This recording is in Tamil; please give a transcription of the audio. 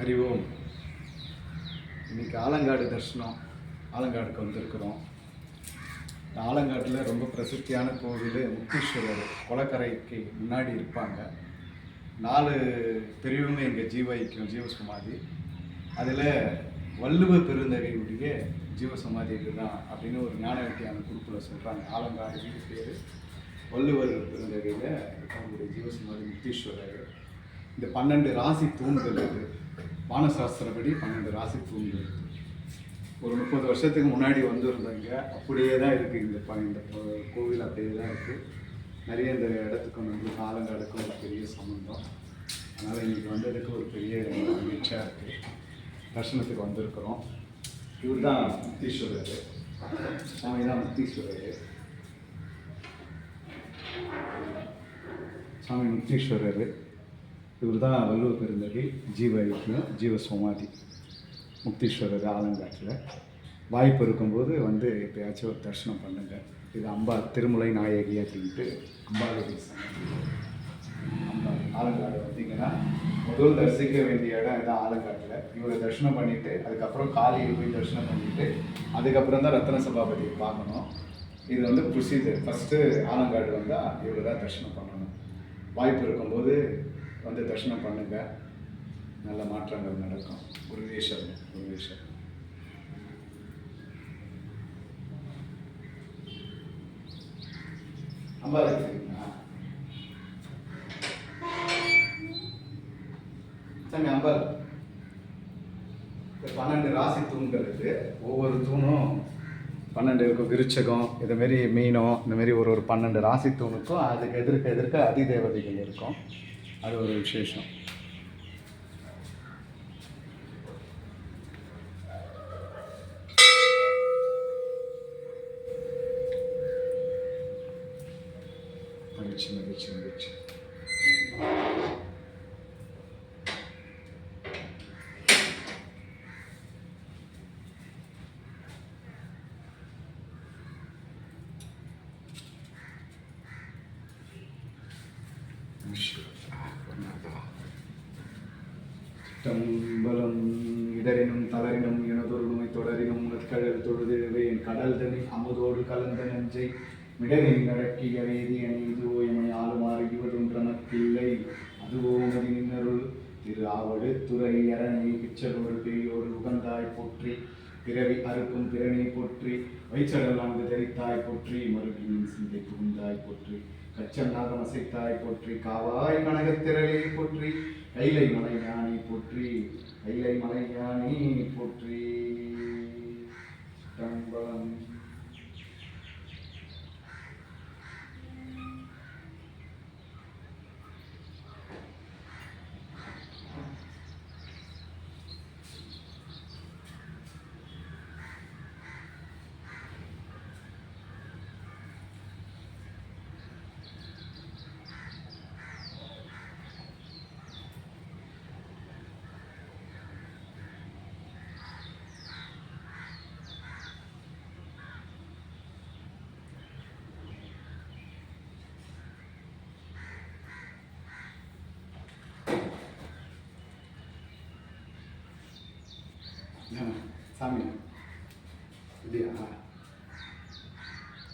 ஹரி ஓம். இன்றைக்கி ஆலங்காடு தரிசனம். ஆலங்காடுக்கு வந்திருக்கிறோம். ஆலங்காட்டில் ரொம்ப பிரசித்தியான கோவில் முத்தீஸ்வரர் குளக்கரைக்கு முன்னாடி இருப்பாங்க. 4 பிரிவுமே இங்கே ஜீவ சமாதி. அதில் வள்ளுவ பெருந்தகையுடைய ஜீவசமாதி இதுதான் அப்படின்னு ஒரு ஞான வித்தியான குரூப்பில் சொல்கிறாங்க. ஆலங்காடு பேர் வள்ளுவர் பெருந்தகையில் இருக்கக்கூடிய ஜீவசமாதி முத்தீஸ்வரர். இந்த 12 ராசி தூண்கள் இது. வானசாஸ்திரப்படி 12 ராசி தூண்கள். ஒரு 30 வருஷத்துக்கு முன்னாடி வந்திருந்தாங்க. அப்படியே தான் இருக்குது இந்த கோவில், அப்படியே தான் இருக்குது. நிறைய இந்த இடத்துக்கும் நம்மளுக்கு ஆலங்காடுக்கும் ஒரு பெரிய சம்பந்தம். அதனால் இன்றைக்கி வந்ததுக்கு ஒரு பெரிய மகிழ்ச்சியாக இருக்குது. தர்சனத்துக்கு வந்திருக்கிறோம். இவர் தான் முத்தீஸ்வரர். சாமி தான் முத்தீஸ்வரர். சாமி முத்தீஸ்வரர். இவர் தான் வள்ளுவ பெருந்தகை ஜீவ சமாதி முக்தீஸ்வரர் ஆலங்காட்டில். வாய்ப்பு இருக்கும்போது வந்து எப்பயாச்சும் ஒரு தரிசனம் பண்ணுங்கள். இது அம்பாள் திருமுலை நாயகி அப்படின்ட்டு அம்பாளுடைய அம்பாள். ஆலங்காடு வந்தீங்கன்னா முதல் தரிசிக்க வேண்டிய இடம் இதான் ஆலங்காட்டில். இவரை தரிசனம் பண்ணிவிட்டு அதுக்கப்புறம் காலையில் போய் தரிசனம் பண்ணிவிட்டு அதுக்கப்புறம் தான் ரத்ன சபாபதியை பார்க்கணும். இது வந்து ப்ரொசீஜர். ஃபஸ்ட்டு ஆலங்காடு வந்தால் இவரை தான் தரிசனம் பண்ணணும். வாய்ப்பு இருக்கும்போது வந்து தரிசனம் பண்ணுங்க. நல்ல மாற்றங்கள் நடக்கும். குருவேஸ்வரன். அம்பாள் இருக்குங்களா சாமி? அம்பாள் 12 ராசி தூண்கள் இருக்குது. ஒவ்வொரு தூணும் 12 இருக்கும். விருச்சகம் இதுமாரி மீனம் இந்தமாரி ஒரு 12 ராசி தூணுக்கும் அதுக்கு எதிர்க்க அதிதேவதைகள் இருக்கும். அது ஒரு விசேஷம். மகிழ்ச்சி. சிற்றம்பலம் இடரினும் தளரினும் எனதொருமை தொடரினும் நற்கடல் தொழுதிடுவே என் கடல் தனி அமுதோடு கலந்த நஞ்சை மிடரின் நடக்கிய வேதி அணி இதுவோ எமை ஆளுமாறு இவதொன்றனக்கில்லை அதுவோ மதி நின்னருள் திரு ஆவடு துறை அரணை பிச்சரோடு பெரியோடு உகந்தாய் போற்றி பிறவி அறுக்கும் திறனை போற்றி வைச்சடல் அங்கு தரித்தாய் போற்றி மறுபின் சிந்தை புகுந்தாய் போற்றி கச்சன் நாகம் அசைத்தாய் போற்றி காவாய் கனகத்திரளே போற்றி கைலை மலை ஞானி போற்றி சிற்றம்பலம். சாமி